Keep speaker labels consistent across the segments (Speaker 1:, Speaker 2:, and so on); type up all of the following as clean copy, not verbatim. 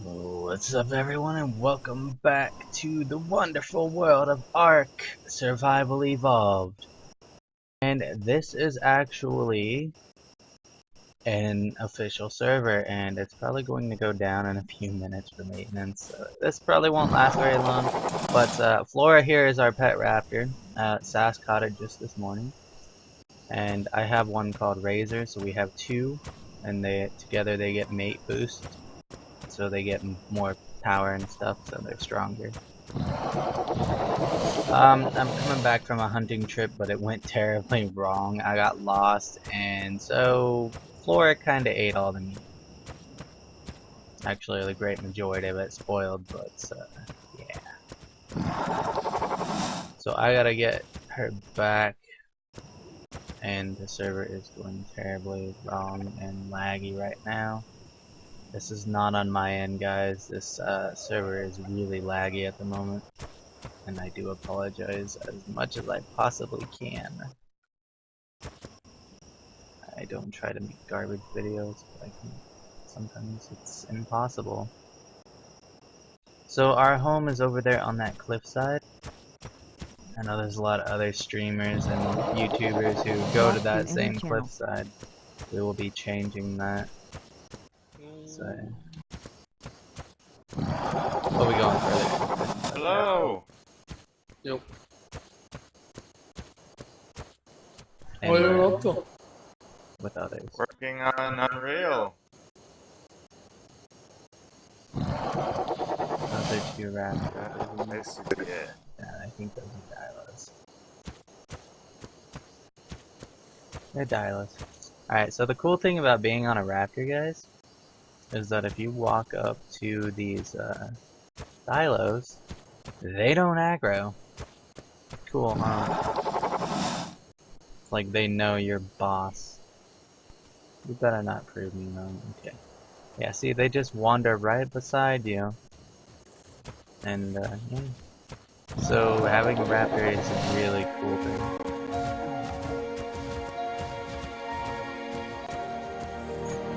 Speaker 1: What's up everyone and welcome back to the wonderful world of Ark Survival Evolved. And this is actually an official server and it's probably going to go down in a few minutes for maintenance. So this probably won't last very long. But Flora here is our pet raptor. Sass caught it just this morning. And I have one called Razor, so we have two. And together they get mate boost. So they get more power and stuff, so they're stronger. I'm coming back from a hunting trip, but it went terribly wrong. I got lost, and so Flora kinda ate all the meat. Actually, the great majority of it spoiled, but yeah. So I gotta get her back, and the server is going terribly wrong and laggy right now. This is not on my end, guys. This server is really laggy at the moment. And I do apologize as much as I possibly can. I don't try to make garbage videos, but sometimes it's impossible. So our home is over there on that cliffside. I know there's a lot of other streamers and YouTubers who go to that same cliffside. We will be changing that. So we'll be going further.
Speaker 2: Hello!
Speaker 3: Yep.
Speaker 1: And
Speaker 3: What are you up to?
Speaker 1: with others.
Speaker 2: Working on Unreal.
Speaker 1: Other two raptors.
Speaker 2: Yeah.
Speaker 1: I think those are Dilos. They're Dilos. Alright, so the cool thing about being on a raptor, guys, is that if you walk up to these Dilos, they don't aggro. Cool, huh? It's like they know your boss. You better not prove me wrong. Okay. Yeah, see, they just wander right beside you. And, yeah. So, having a raptor is a really cool thing.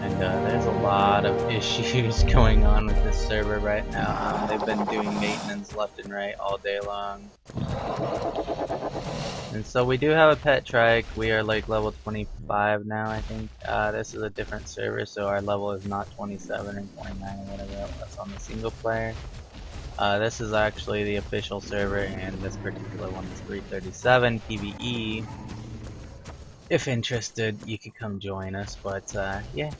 Speaker 1: And, there's a lot of issues going on with this server right now. They've been doing maintenance left and right all day long. And so we do have a pet trike. We are like level 25 now, I think. This is a different server, so our level is not 27 or 29 or whatever that's on the single player. This is actually the official server, and this particular one is 337 PvE. If interested, you could come join us, but yeah.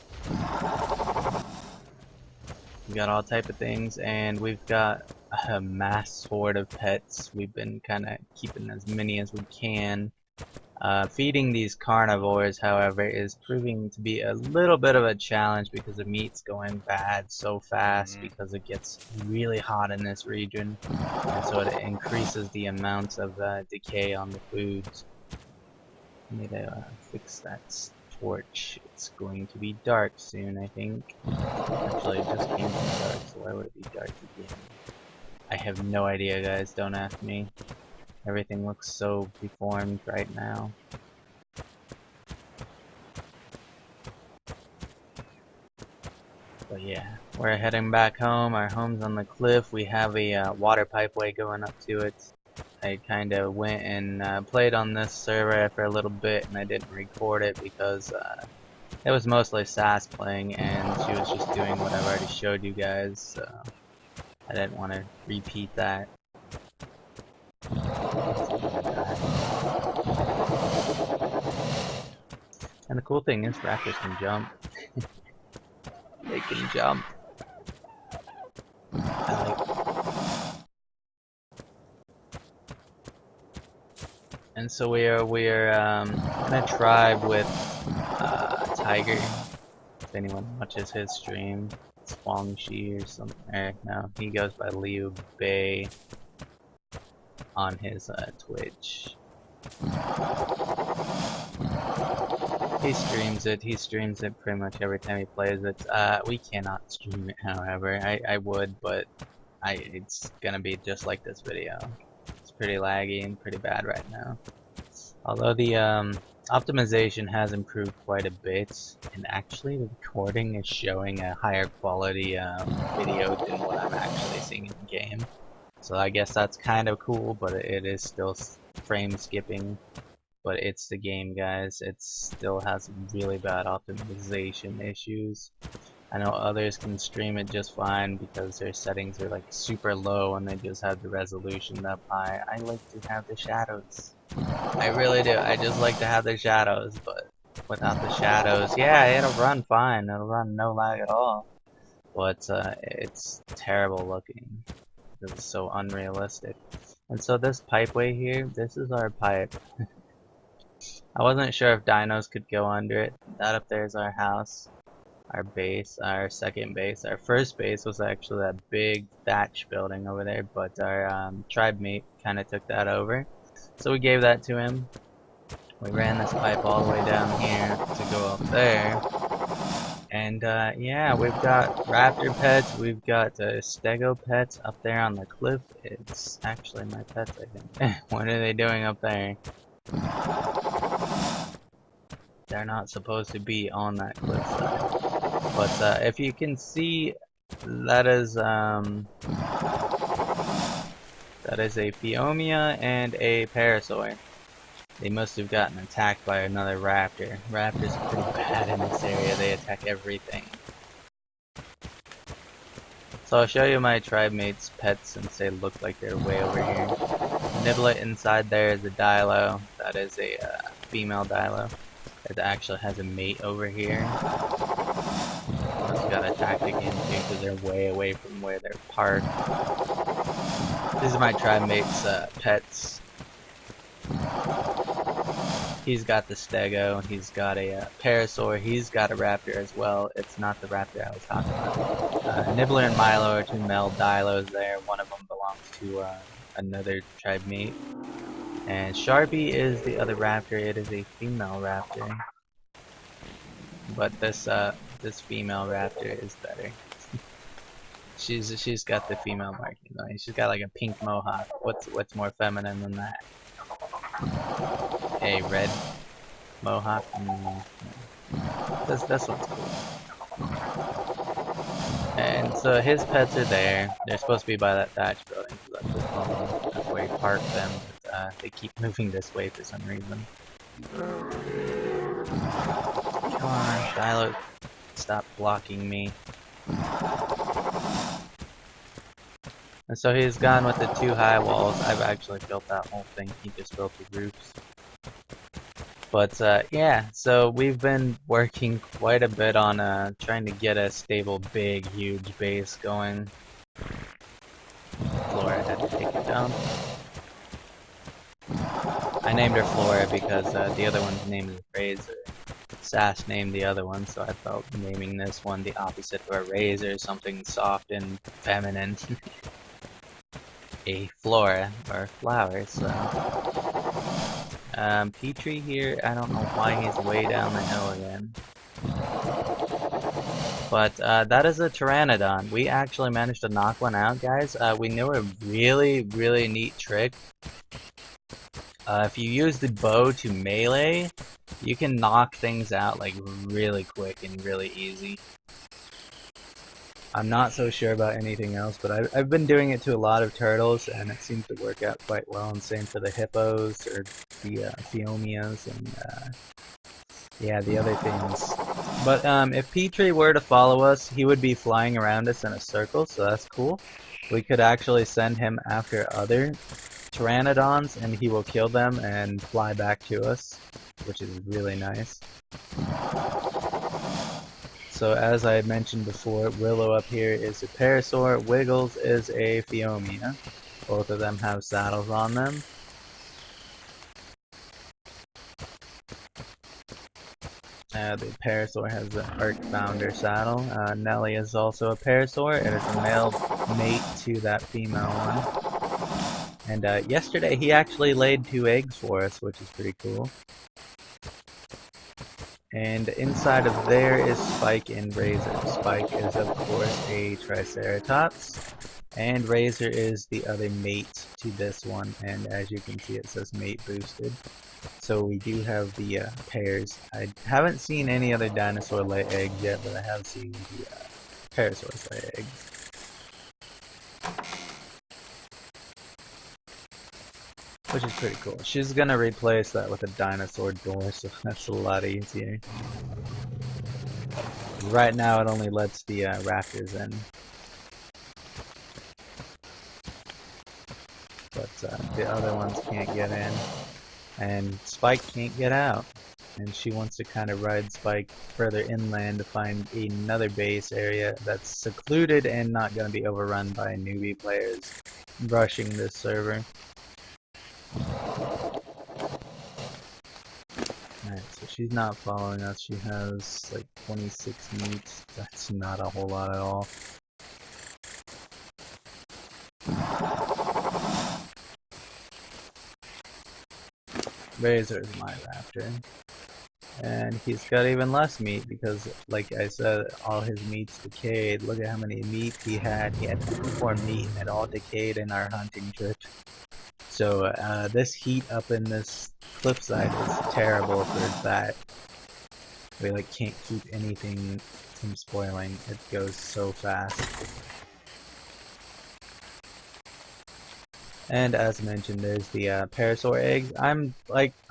Speaker 1: We got all type of things, and we've got a mass horde of pets. We've been kind of keeping as many as we can. Feeding these carnivores, however, is proving to be a little bit of a challenge because the meat's going bad so fast because it gets really hot in this region, and so it increases the amount of decay on the foods. I need to fix that torch. It's going to be dark soon, I think. Actually, it just came from dark, so why would it be dark again? I have no idea, guys. Don't ask me. Everything looks so deformed right now. But yeah, we're heading back home. Our home's on the cliff. We have a water pipeway going up to it. I kind of went and played on this server for a little bit, and I didn't record it because it was mostly Sass playing, and she was just doing what I've already showed you guys, so I didn't want to repeat that. And the cool thing is raptors can jump. They can jump. I like. And so we're in a tribe with Tiger. If anyone watches his stream, it's Wong Shi or something. No, he goes by Liu Bei on his Twitch. He streams it pretty much every time he plays it. We cannot stream it, however. I would, but it's gonna be just like this video. It's pretty laggy and pretty bad right now. Although the Optimization has improved quite a bit, and actually the recording is showing a higher quality video than what I'm actually seeing in the game. So I guess that's kind of cool, but it is still frame skipping. But it's the game, guys. It still has really bad optimization issues. I know others can stream it just fine because their settings are like super low and they just have the resolution up high. I like to have the shadows. I really do. I just like to have the shadows, but without the shadows, yeah, it'll run fine. It'll run no lag at all. But it's terrible looking because it's so unrealistic. And so this pipeway here, this is our pipe. I wasn't sure if dinos could go under it. That up there is our house, our base, our second base. Our first base was actually that big thatch building over there, but our tribe mate kind of took that over. So we gave that to him. We ran this pipe all the way down here to go up there. And yeah, we've got raptor pets, we've got stego pets up there on the cliff. It's actually my pets, I think. What are they doing up there? They're not supposed to be on that cliffside. But if you can see, that is a Phiomia and a Parasaur. They must have gotten attacked by another raptor. Raptors are pretty bad in this area, they attack everything. So I'll show you my tribe mates' pets since they look like they're way over here. Niblet inside there is a Dilo. That is a female Dilo. It actually has a mate over here. Just got attacked again too because they're way away from where they're parked. These are my tribe mates' pets. He's got the stego, he's got a parasaur, he's got a raptor as well. It's not the raptor I was talking about. Nibbler and Milo are two male dilos there. One of them belongs to another tribe mate. And Sharpie is the other raptor. It is a female raptor. But this female raptor is better. She's got the female marking. She's got like a pink mohawk. What's more feminine than that? A red mohawk. This one's cool. And so his pets are there. They're supposed to be by that thatch building, so that's where he parked them. But they keep moving this way for some reason. Come on, Dilo, stop blocking me. And so he's gone with the two high walls. I've actually built that whole thing. He just built the roofs. But yeah, so we've been working quite a bit on trying to get a stable, big, huge base going. Flora had to take it down. I named her Flora because the other one's name is Razor. Sash named the other one, so I felt naming this one the opposite of a razor, something soft and feminine. A flora, or flower, so... Petrie here, I don't know why he's way down the hill again. But that is a Pteranodon. We actually managed to knock one out, guys. We knew a really, really neat trick. If you use the bow to melee, you can knock things out like really quick and really easy. I'm not so sure about anything else, but I've been doing it to a lot of turtles, and it seems to work out quite well, and same for the hippos, or the Phiomias, and yeah, the other things. But if Petrie were to follow us, he would be flying around us in a circle, so that's cool. We could actually send him after other Pteranodons, and he will kill them and fly back to us, which is really nice. So as I had mentioned before, Willow up here is a Parasaur, Wiggles is a Phiomia. Both of them have saddles on them. The Parasaur has the Arc Founder saddle. Nelly is also a Parasaur. It is a male mate to that female one. And yesterday he actually laid 2 eggs for us, which is pretty cool. And inside of there is Spike and Razor. Spike is of course a Triceratops, and Razor is the other mate to this one, and as you can see it says mate boosted. So we do have the pairs. I haven't seen any other dinosaur lay eggs yet, but I have seen the parasaurs lay eggs. Which is pretty cool. She's gonna replace that with a dinosaur door, so that's a lot easier. Right now it only lets the raptors in. But the other ones can't get in. And Spike can't get out. And she wants to kind of ride Spike further inland to find another base area that's secluded and not going to be overrun by newbie players rushing this server. Alright, so she's not following us. She has like 26 meats. That's not a whole lot at all. Razor is my raptor. And he's got even less meat because, like I said, all his meat's decayed. Look at how many meat he had. He had 54 meat and it all decayed in our hunting trip. So this heat up in this cliffside is terrible for that. We like can't keep anything from spoiling. It goes so fast. And as mentioned, there's the parasaur eggs. I'm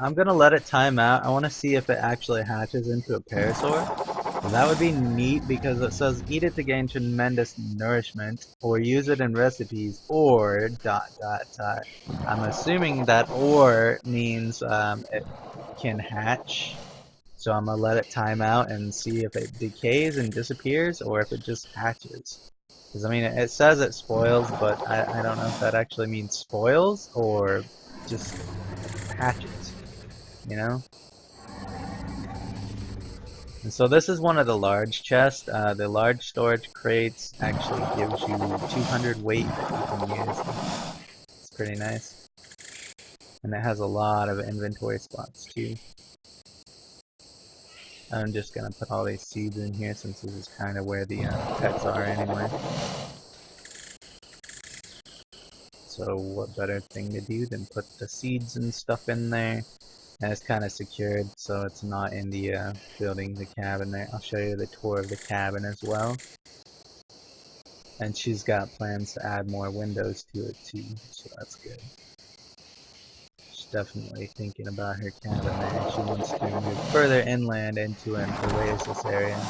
Speaker 1: gonna let it time out. I want to see if it actually hatches into a parasaur. And that would be neat because it says eat it to gain tremendous nourishment, or use it in recipes, or ... I'm assuming that or means it can hatch. So I'm gonna let it time out and see if it decays and disappears, or if it just hatches. Because, I mean, it says it spoils, but I don't know if that actually means spoils or just hatches, you know? And so this is one of the large chests. The large storage crates actually gives you 200 weight that you can use. It's pretty nice. And it has a lot of inventory spots too. I'm just gonna put all these seeds in here since this is kind of where the pets are anyway. So what better thing to do than put the seeds and stuff in there. And it's kind of secured, so it's not in the building, the cabin there. I'll show you the tour of the cabin as well. And she's got plans to add more windows to it too, so that's good. She's definitely thinking about her cabin there. She wants to move further inland into an oasis area,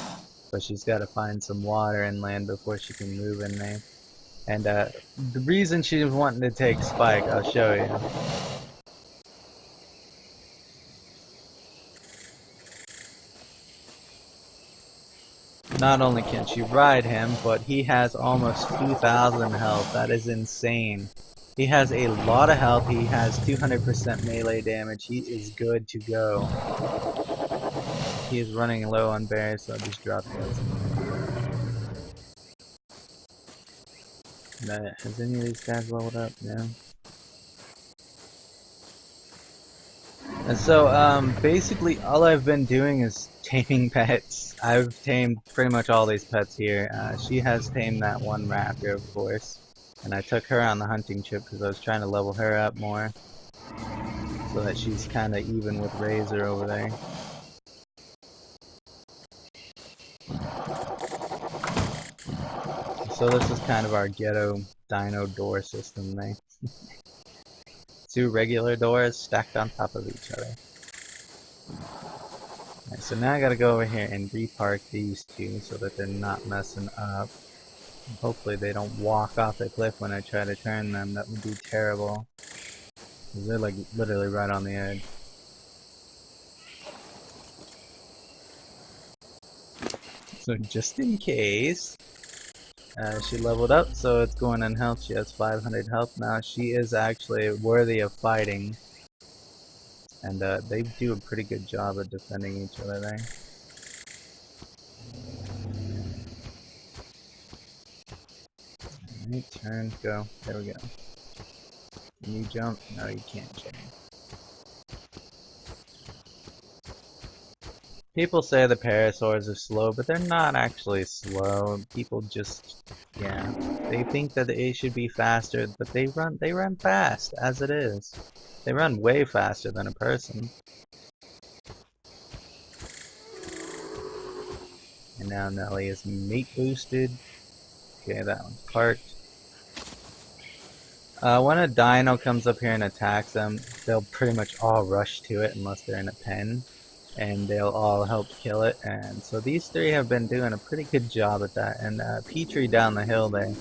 Speaker 1: but she's got to find some water inland before she can move in there. And the reason she's wanting to take Spike, I'll show you. Not only can she ride him, but he has almost 2,000 health. That is insane. He has a lot of health. He has 200% melee damage. He is good to go. He is running low on berries, so I'll just drop those. Has any of these guys leveled up? No. And so, basically all I've been doing is taming pets. I've tamed pretty much all these pets here. She has tamed that one raptor, of course. And I took her on the hunting trip because I was trying to level her up more. So that she's kind of even with Razor over there. So this is kind of our ghetto dino door system there. Two regular doors stacked on top of each other. Alright, so now I gotta go over here and repark these two so that they're not messing up. Hopefully they don't walk off the cliff when I try to turn them. That would be terrible. Because they're like literally right on the edge. So just in case, she leveled up, so it's going in health. She has 500 health now. She is actually worthy of fighting. And they do a pretty good job of defending each other there. Alright, turn, go. There we go. Can you jump? No, you can't jump. People say the parasaurs are slow, but they're not actually slow. People just, yeah, they think that they should be faster, but they run fast as it is. They run way faster than a person. And now Nelly is meat boosted. Okay, that one's parked. When a dino comes up here and attacks them, they'll pretty much all rush to it unless they're in a pen. And they'll all help kill it. And so these three have been doing a pretty good job at that. And Petrie down the hill there,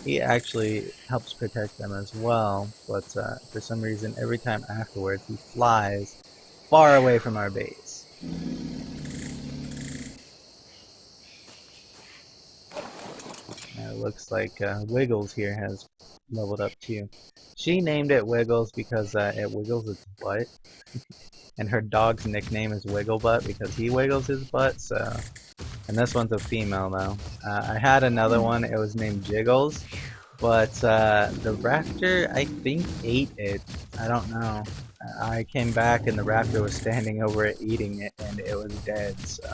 Speaker 1: he actually helps protect them as well. But for some reason, every time afterwards, he flies far away from our base. It looks like Wiggles here has leveled up too. She named it Wiggles because it wiggles its butt. And her dog's nickname is Wigglebutt because he wiggles his butt, so... And this one's a female though. I had another one, it was named Jiggles. But the raptor, I think, ate it. I don't know. I came back and the raptor was standing over it eating it and it was dead, so...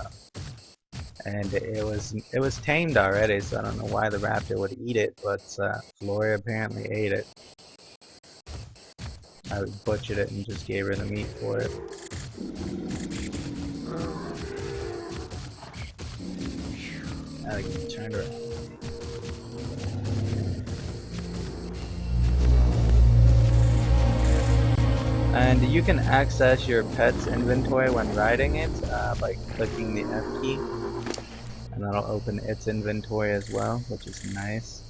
Speaker 1: And it was tamed already, so I don't know why the raptor would eat it, but Floria apparently ate it. I butchered it and just gave her the meat for it. I turned around. And you can access your pet's inventory when riding it by clicking the F key. And that'll open its inventory as well, which is nice.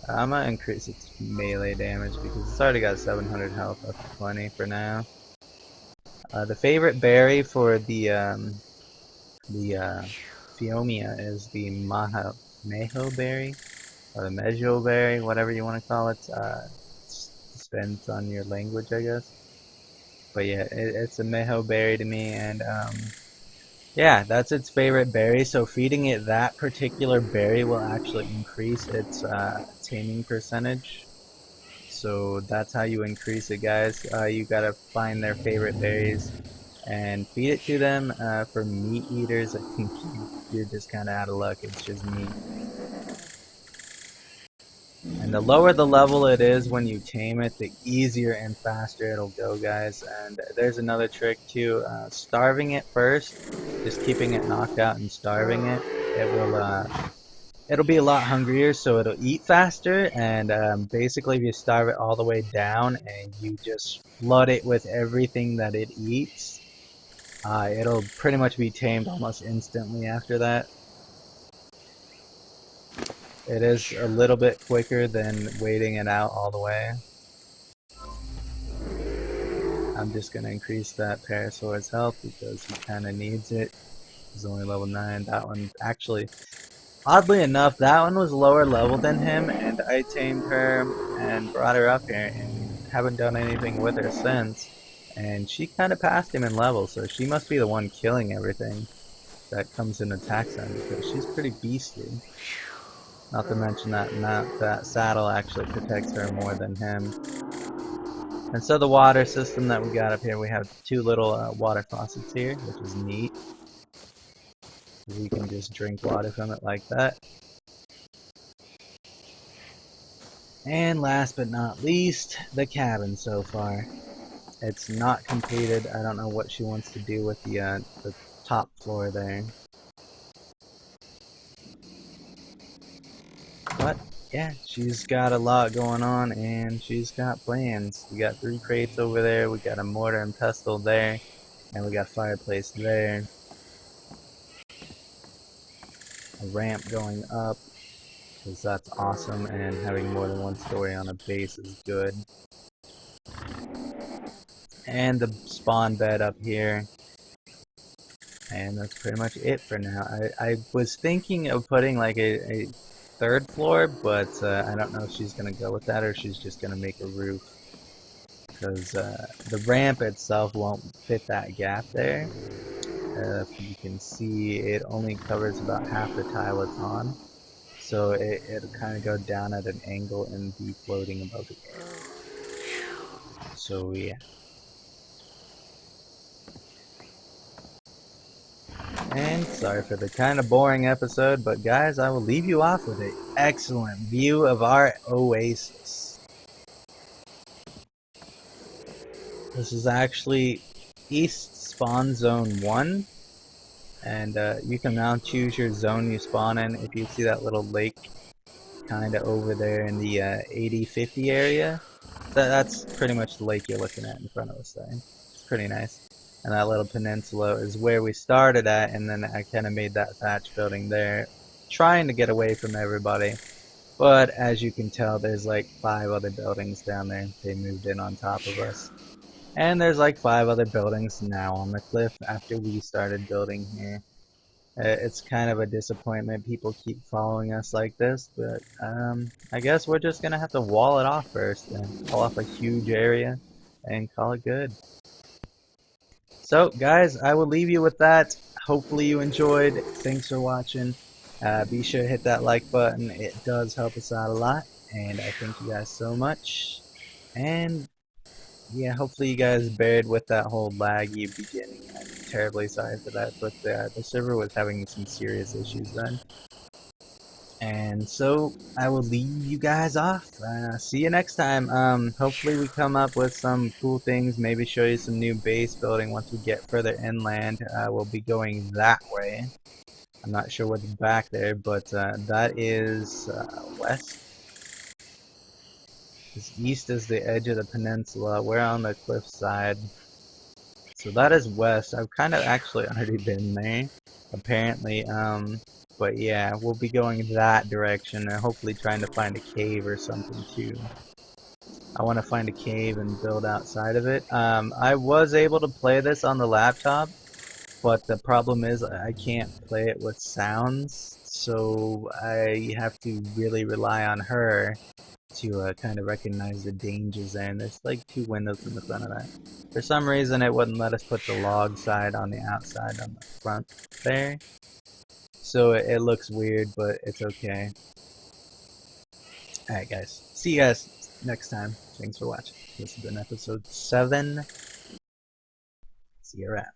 Speaker 1: I'm gonna increase its melee damage because it's already got 700 health up to 20 for now. The favorite berry for the Phiomia is the Meho berry, or the Mejo berry, whatever you want to call it. Depends on your language, I guess. But yeah, it's a Meho berry to me, and yeah, that's its favorite berry, so feeding it that particular berry will actually increase its taming percentage. So that's how you increase it, guys. You gotta find their favorite berries and feed it to them. For meat eaters, I think you're just kinda out of luck, it's just meat. And the lower the level it is when you tame it, the easier and faster it'll go, guys. And there's another trick too, starving it first, just keeping it knocked out and starving it. It'll be a lot hungrier, so it'll eat faster. And basically, if you starve it all the way down and you just flood it with everything that it eats, it'll pretty much be tamed almost instantly after that. It is a little bit quicker than waiting it out all the way. I'm just going to increase that Parasaur's health because he kind of needs it. He's only level 9. That one actually, oddly enough, that one was lower level than him, and I tamed her and brought her up here and haven't done anything with her since. And she kind of passed him in level, so she must be the one killing everything that comes and attacks him because she's pretty beastly. Not to mention that saddle actually protects her more than him. And so the water system that we got up here, we have two little water faucets here, which is neat. You can just drink water from it like that. And last but not least, the cabin so far. It's not completed. I don't know what she wants to do with the top floor there. But yeah, she's got a lot going on and she's got plans. We got 3 crates over there, we got a mortar and pestle there, and we got fireplace there. A ramp going up, because that's awesome, and having more than one story on a base is good. And the spawn bed up here. And that's pretty much it for now. I was thinking of putting like a 3rd floor, but I don't know if she's going to go with that or she's just going to make a roof. Because the ramp itself won't fit that gap there. If you can see, it only covers about half the tile it's on. So it'll kind of go down at an angle and be floating above the air. So yeah. And sorry for the kind of boring episode, but guys, I will leave you off with an excellent view of our oasis. This is actually East Spawn Zone 1, and you can now choose your zone you spawn in. If you see that little lake kinda over there in the 80-50 area, that's pretty much the lake you're looking at in front of us there. It's pretty nice. And that little peninsula is where we started at, and then I kinda made that thatch building there, trying to get away from everybody. But as you can tell, there's like 5 other buildings down there. They moved in on top of us. And there's like 5 other buildings now on the cliff after we started building here. It's kind of a disappointment people keep following us like this, but I guess we're just gonna have to wall it off first and pull off a huge area and call it good. So guys, I will leave you with that. Hopefully you enjoyed. Thanks for watching. Be sure to hit that like button. It does help us out a lot, and I thank you guys so much. And yeah, hopefully you guys bared with that whole laggy beginning. I'm terribly sorry for that, but the server was having some serious issues then. And so I will leave you guys off. See you next time. Hopefully we come up with some cool things. Maybe show you some new base building once we get further inland. We'll be going that way. I'm not sure what's back there, but that is west. East is the edge of the peninsula. We're on the cliff side. So that is west. I've kind of actually already been there, apparently. But yeah, we'll be going that direction and hopefully trying to find a cave or something too. I want to find a cave and build outside of it. I was able to play this on the laptop, but the problem is I can't play it with sounds, so I have to really rely on her to kind of recognize the dangers there. And there's like 2 windows in the front of that. For some reason, it wouldn't let us put the log side on the outside on the front there. So it looks weird, but it's okay. Alright guys, see you guys next time. Thanks for watching. This has been episode 7. See you around.